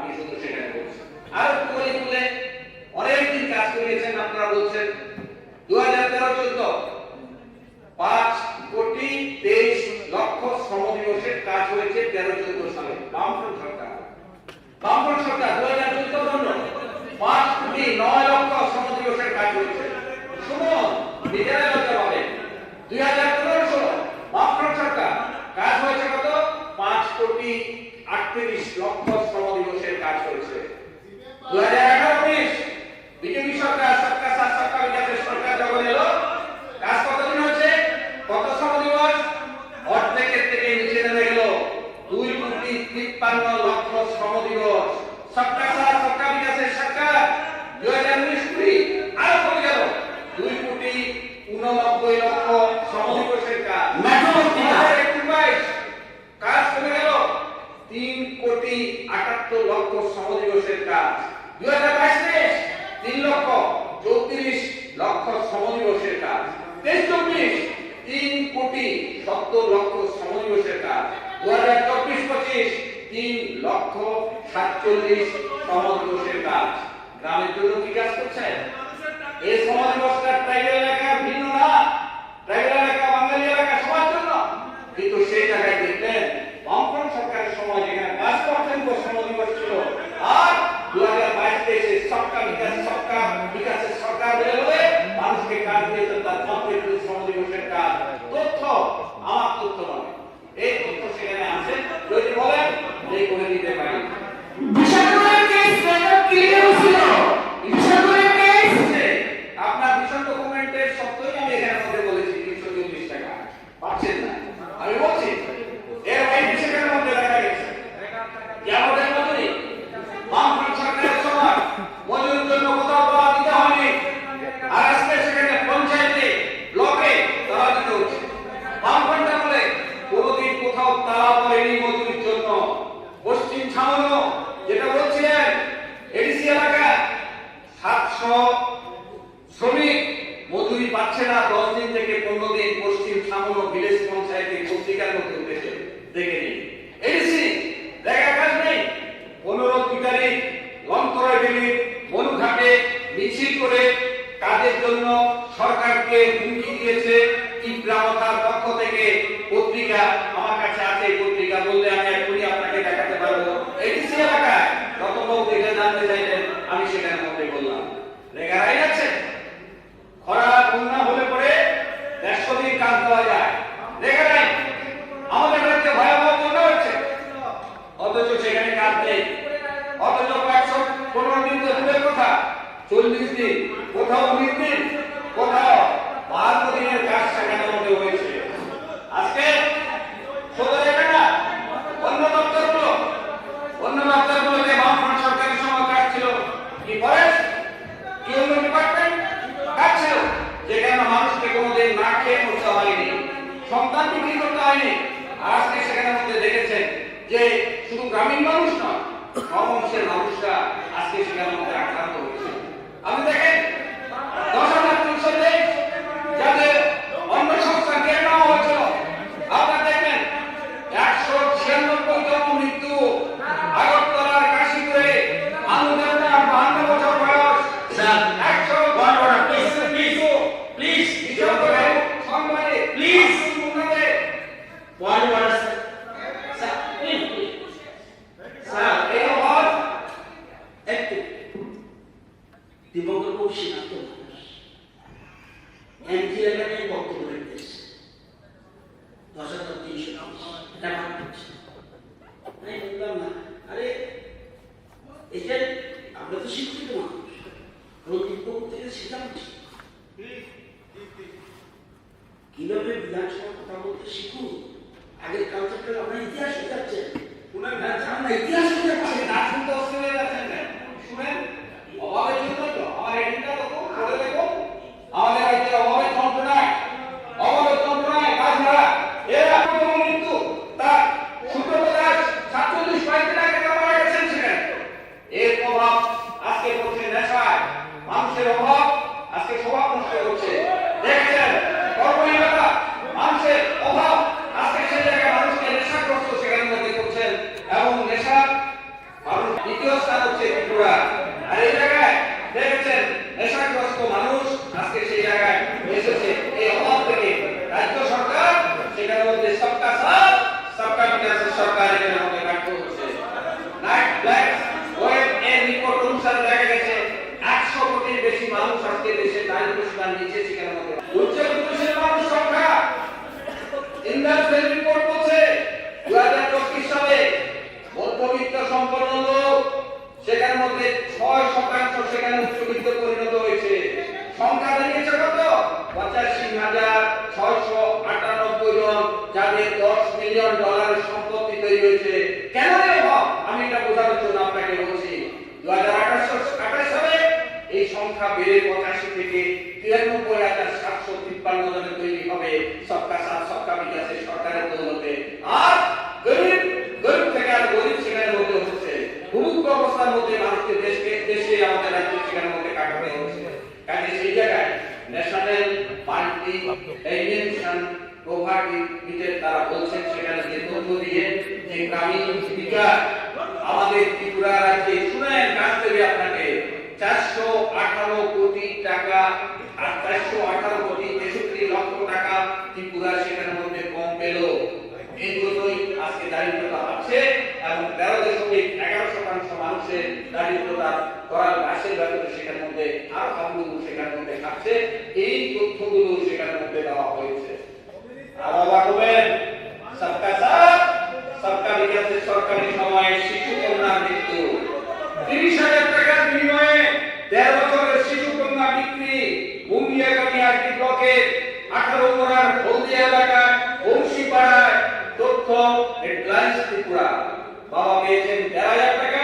আপনি শুধু সেখানে বলছেন। আর বলে অনেকদিন কাজ করিয়েছেন, আপনারা বলছেন 2013-14 5,23,00,000 শ্রমদিবসের কাজ হয়েছে 13-14 সালে বামফ্রন্ট সরকার। বামফ্রন্ট সরকার 2014 জন্য 5,09,00,000 শ্রমদিবসের কাজ হয়েছে। শুনুন, নিজেরা লজ্জা পাবেন। 2015-16 বামফ্রন্ট সরকার কাজ হয়েছে কত? 5,38,00,000 শ্রমদিবসের কাজ হয়েছে। 2011-19 বিজেপি সরকার সবকা সাথ সবকা বিকাশের সরকার যখন এলো, কাজ কতদিন হয়েছে? কত শ্রমদিবস? অর্ধেকের থেকে নিচে নেমে গেল 2,53,00,000 শ্রমদিবস। সবকা সাথ সবকা বিকাশের সরকার 2019-20 আরো কমে গেল 2,89,00,000 শ্রমদিবসের কাজ। 2021-22 কাজ কমে গেল 3,78,00,000 শ্রমদিবসের কাজ। 2022-23 3,34,00,000 শ্রমদিবসের কাজ। 23-24 3,70,00,000 শ্রমদিবসের কাজ। 2024-25 3,47,00,000 শ্রমদিবসের কাজ। গ্রামের জন্য কি কাজ করছেন? এই শ্রমদিবসটা ট্রাইবাল এলাকা ভিন্ন না, ট্রাইবাল এলাকা বাঙালি এলাকা সবার জন্য। কিন্তু সেই জায়গায় দেখলেন বামফ্রন্ট সরকারের সময় যেখানে 5% শ্রমদিবস ছিল, আর 2022-23 সবকা বিকাশের সরকার বলে মানুষকে কাজ দিয়েছেন তার 35 শ্রমদিবসের কাজ। তথ্য আমার তথ্য নয়, এই তথ্য সেখানে আছে, যদি বলেন যে করে দিতে পারি। আপনার ভীষণ ডকুমেন্টের সত্যই আমি এখানে মধ্যে বলেছি 340 টাকা পাচ্ছেন না, আমি বলছি এর বাইরে সেখানের মধ্যে দেখা গেছে আমাদের মজুরি বামফ্রন্ট সরকারের সময় মজুরির জন্য কোথাও তালা দিতে হয়নি, আর আজকে সেখানে পঞ্চায়েতে ব্লকে তালা দিতে হচ্ছে। বামফ্রন্ট আমলে কোনোদিন কোথাও তালা পড়েনি মজুরির জন্য। পশ্চিম ছামনো যেটা বলছিলেন এডিসি এলাকা 700 শ্রমিক মজুরি পাচ্ছে না 10 দিন থেকে 15 দিন। পশ্চিম ছামনো ভিলেজ পঞ্চায়েতে পত্রিকার মধ্যে উঠেছে, দেখে নিন। এডিসি দেখা কাজ নেই। 15 তারিখ লঙ্করে গেলি মনুঘাটে মিছিল করে কাজের জন্য সরকারকে হুমকি দিয়েছে ইব্রাহতার পক্ষ থেকে। পত্রিকা আমার কাছে আছে, পত্রিকা বললে আমি এখনই আপনাকে দেখাতে পারবো। এডিসি এলাকায় রতনবাবু এটা জানতে চাইলেন, আমি সেখানে মধ্যে বললাম রেগারাই আছে। খরা বন্যা হলে পরে 150 দিন কাজ দেওয়া যায়, রেগারাই আমাদের রাজ্যে ভয়াবহ বন্যা হচ্ছে, অথচ সেখানে কাজ নেই। অথচ 115 দিন তো দূরের কথা, 40 দিন, কোথাও 19 দিন, কোথাও 12 দিনের কাজ সেখানের মধ্যে হয়েছে। আজকে সদরে টাকা অন্য দপ্তরগুলোতে বামফ্রন্ট সরকারের সময় কাজ ছিল কি ফরেস্ট কি অন্য ডিপার্টমেন্ট কাজ ছিল, যেখানে মানুষকে কোনোদিন না খেয়ে মরতে হয়নি, সন্তান বিক্রি করতে হয়নি। আজকে সেখানের মধ্যে দেখেছেন যে শুধু গ্রামীণ মানুষ নয়, সব অংশের মানুষরা আজকে সেখানের মধ্যে আক্রান্ত হয়েছে। আপনি দেখেন 10,323 যাদের অন্য সংস্থান কেন নেওয়া হয়েছিল, আপনারা দেখবেন 196 জন মৃত্যু। আগরতলার কাশীপুরে আন্দোলনে 52 বছর বয়স। আমরা তো শিক্ষিত মানুষ, থেকে শেখা উচিত কিভাবে বিধানসভা কথা বলতে শিখুন। আগের কালচারটা আমরা ইতিহাস শেখাচ্ছেন, ইতিহাস শুনেন অভাবের জন্য তো আমার এডিটটা দেখো, পড়ে দেখো আমাদের রাজ্যে অভাবের যন্ত্রণায় কাজ মারা এরা মৃত্যু তার সুব্রত দাস 47 দিন আগে মারা গেছেন সেখানে। এর প্রভাব আজকে পড়ছে নেশায়, মানুষের অভাব আজকে স্বভাব নষ্ট করছে। দেখেছেন কর্মহীনতা, মানুষের অভাব আজকে সেই জায়গায় মানুষকে নেশাগ্রস্ত সেখানে মধ্যে করছেন, এবং নেশা সীমার নিচে সেখানে মধ্যে উচ্চ বিত্তশীল মানুষ সংখ্যা ইন্ডাস্ট্রিয়াল রিপোর্ট বলছে 2025 সালে মধ্যবিত্ত সম্পন্ন লোক সেখানে মধ্যে 6% সেখানে উচ্চবিত্ত পরিণত হয়েছে। সংখ্যা দাঁড়িয়েছে কত? 85,698 জন, যাদের $10 মিলিয়ন সম্পত্তি তৈরি হয়েছে। কেন এরকম? আমি এটা বোঝানোর জন্য আপনাকে বলছি। 2028 সালে এই সংখ্যা বেড়ে 85 থেকে 93,753 জনে তৈরি হবে সবকা সাথ সবকা বিকাশের সরকারের দৌলতে। আর গরিব থেকে আর গরিব সেখানের মধ্যে হচ্ছে, ভূমিষ্ঠ অবস্থার মধ্যে মানুষকে দেশে আমাদের রাজ্যে সেখানের মধ্যে কাটাতে হচ্ছে। কাজে সেই জায়গায় ন্যাশনাল মাল্টি ডাইমেনশন প্রভার্টি বিতে তারা বলছেন সেখানে যে তথ্য দিয়ে যে গ্রামীণ বিকাশ আমাদের ত্রিপুরা রাজ্যে শুনেন কাজ দেবে আপনাকে 418 কোটি টাকা আর 418 কোটি 63 লক্ষ টাকা ত্রিপুরা সেখানের মধ্যে কম পেল। এই জন্যই আজকে দারিদ্রতা বাড়ছে এবং 13.11% মানুষের দারিদ্রতা করার গাছের ব্যাপারে সেখানের মধ্যে আরো হাবুডুবু সেখানের মধ্যে খাচ্ছে। এই তথ্যগুলো সেখানের মধ্যে দেওয়া হয়েছে। আরো লাগবেন সবকা সাথ সবকা বিকাশের সরকারি সময়ে শিশু কন্যার মৃত্যু 30,000 টাকার বিনিময়ে 13 বছরের শিশু কন্যা বিক্রি। মুঙ্গিয়াকামি আইটি ব্লকে 18 নম্বর হলদিয়া এলাকায় বংশীপাড়ায় তথ্য হেডলাইন্স ত্রিপুরা। বাবা পেয়েছেন 13,000 টাকা,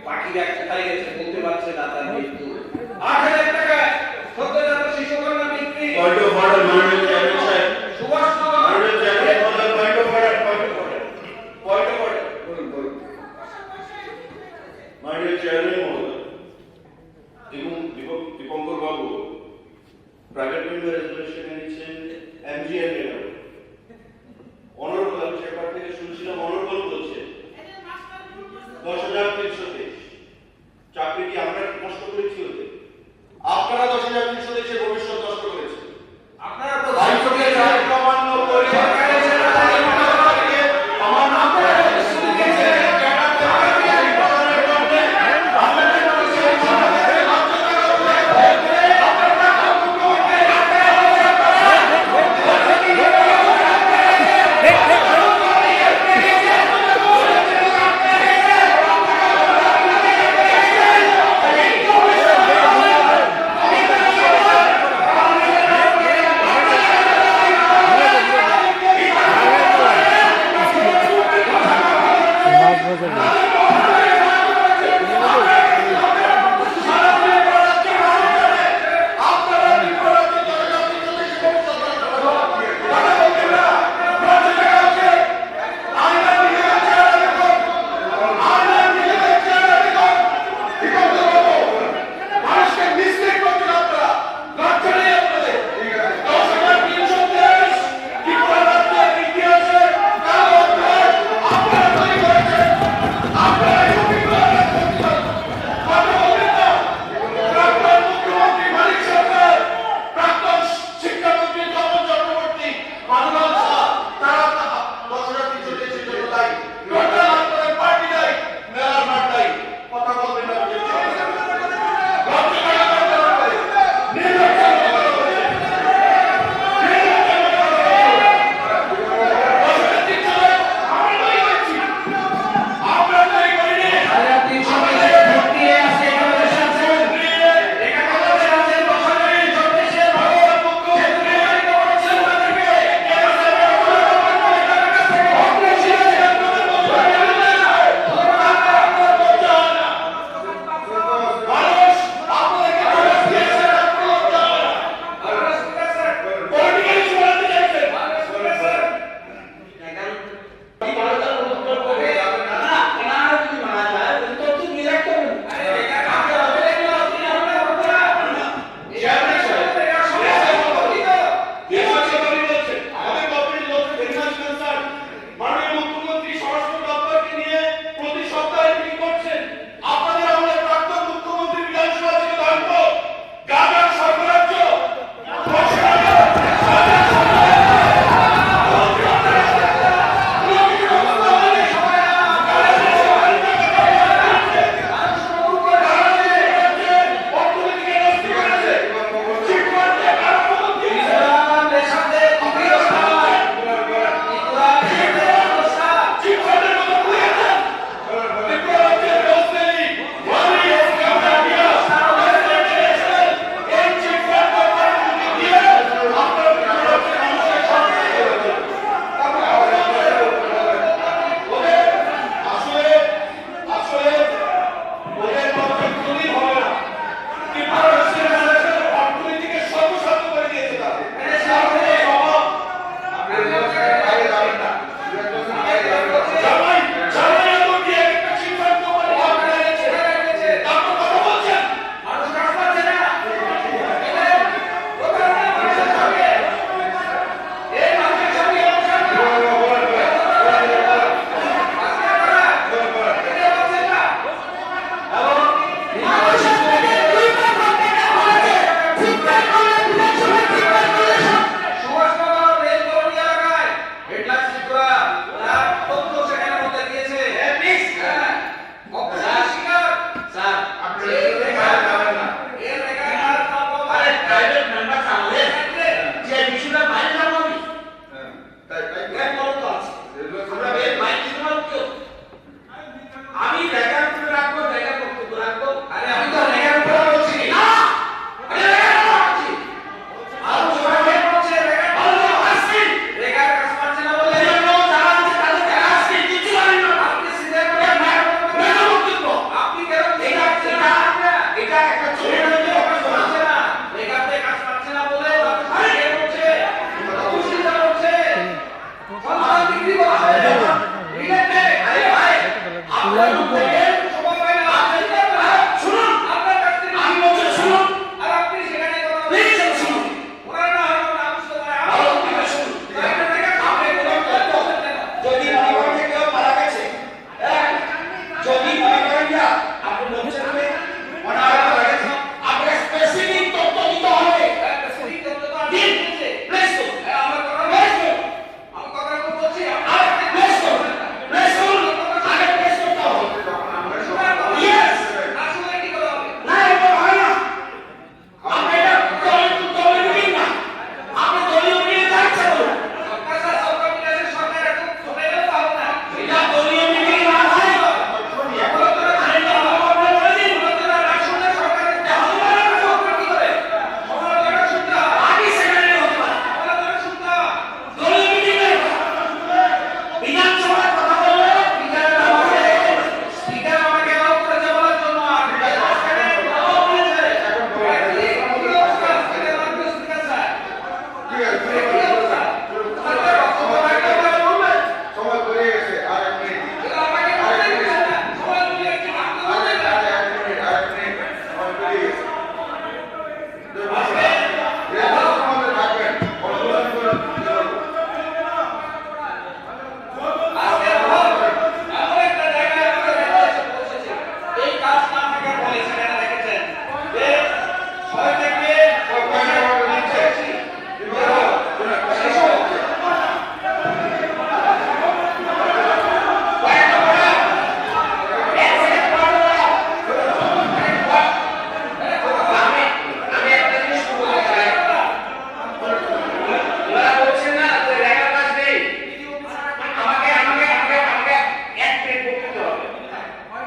বাকিরা কোথায় গেছে বলতে পারছে না। তার মৃত্যু 8,000 টাকা সদ্যজাত শিশু কন্যা বিক্রি। পয়েন্ট অফ অর্ডার মাননীয় চেয়ারম্যান সাহেব, সুভাষনগর মাননীয় চেয়ারম্যান মহোদয়, পয়েন্ট অফ অর্ডার, বলুন। মাননীয় চেয়ারম্যান মহোদয় এবং দীপঙ্কর বাবু প্রাইভেট মেম্বার রেজুলেশন এনেছেন এমজিএম এর অনর্গল। আমি সেবার থেকে শুনছিলাম অনর্গল বলছে 10,323 চাকরি কি আমরা নষ্ট করেছি ওদের? আপনারা 10,323 ভবিষ্যৎ নষ্ট করেছেন। আপনারা তো আইনকে অমান্য করে আমার নাম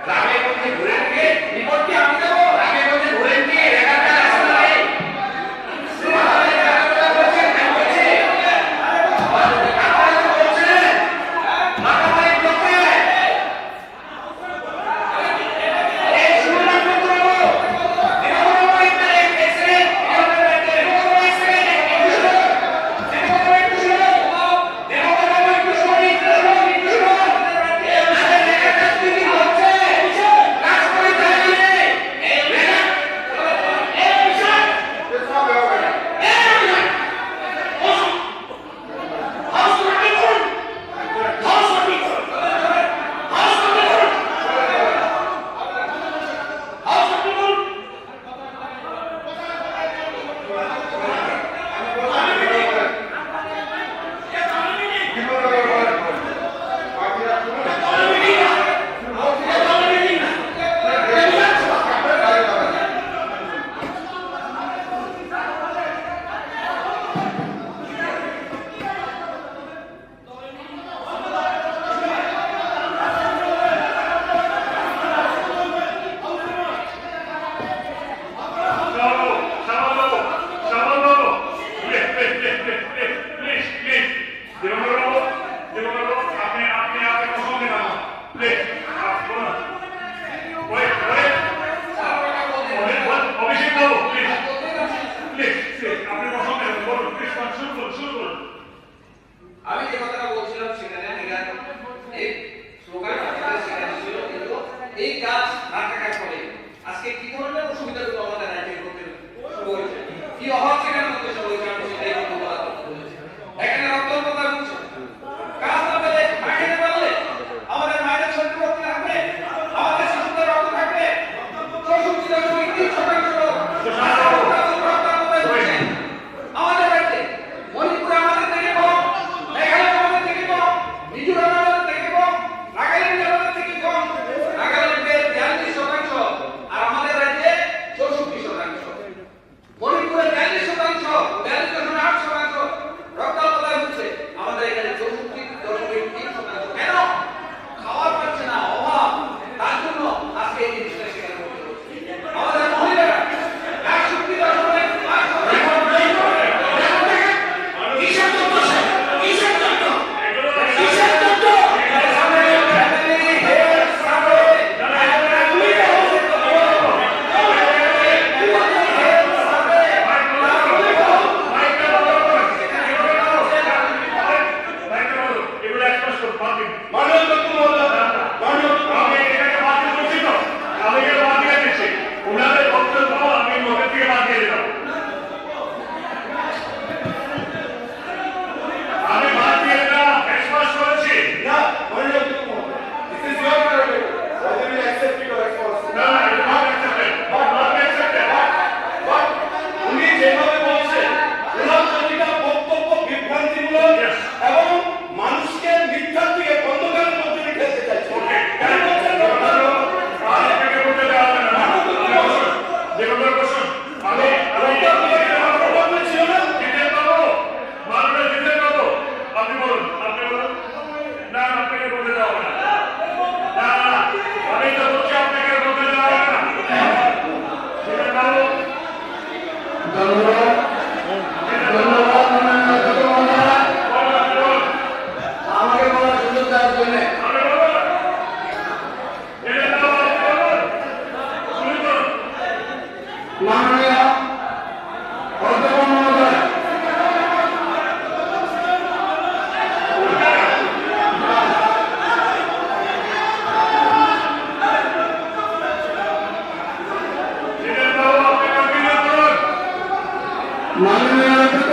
রাগে বলছে ঘুরে গিয়ে রিপোর্ট কি আমি দেবো? রাগে বলছে ঘুরে গিয়ে রেখার কাজ আছে না নেই? আমি যে কথাটা বলছিলাম সেখানে এই স্লোগান সেখানে ছিল, কিন্তু এই কাজ না থাকার ফলে আজকে কি ধরনের অসুবিধাগুলো আমাদের রাজ্যে করতে শুরু হয়েছে, কি অভাব সেখানে মধ্যে শুরু হয়েছে, আমি সেটাই কিন্তু বলা বলেছি। এখানে রক্তর কথা বলছে, কাজ না পেলে না খেতে পারলে আমাদের মায়ের শরীর রক্ত থাকবে, আমাদের শিশুদের রক্ত থাকবে, 64.3% আমাদের রাজ্যে, মণিপুরে আমাদের থেকে কম, মেঘালয় আমাদের থেকে কম, মিজোরাম আমাদের থেকে কম, নাগাল্যান্ড আমাদের থেকে কম, নাগাল্যান্ডের 42% আর আমাদের রাজ্যে 64%। মণিপুরে 42%, 42.8% রক্তাল্পতা হচ্ছে, আমাদের এখানে 64.3%। কেন? খাওয়ার পাচ্ছে না, অভাব, তার জন্য আজকে এই জিনিসটা সেখানে করতে হচ্ছে। আমাদের মহিলারা 61.5% আমাকে বলার সুযোগ দেওয়ার জন্য মাননীয় অধ্যক্ষ মহোদয়, মাননীয়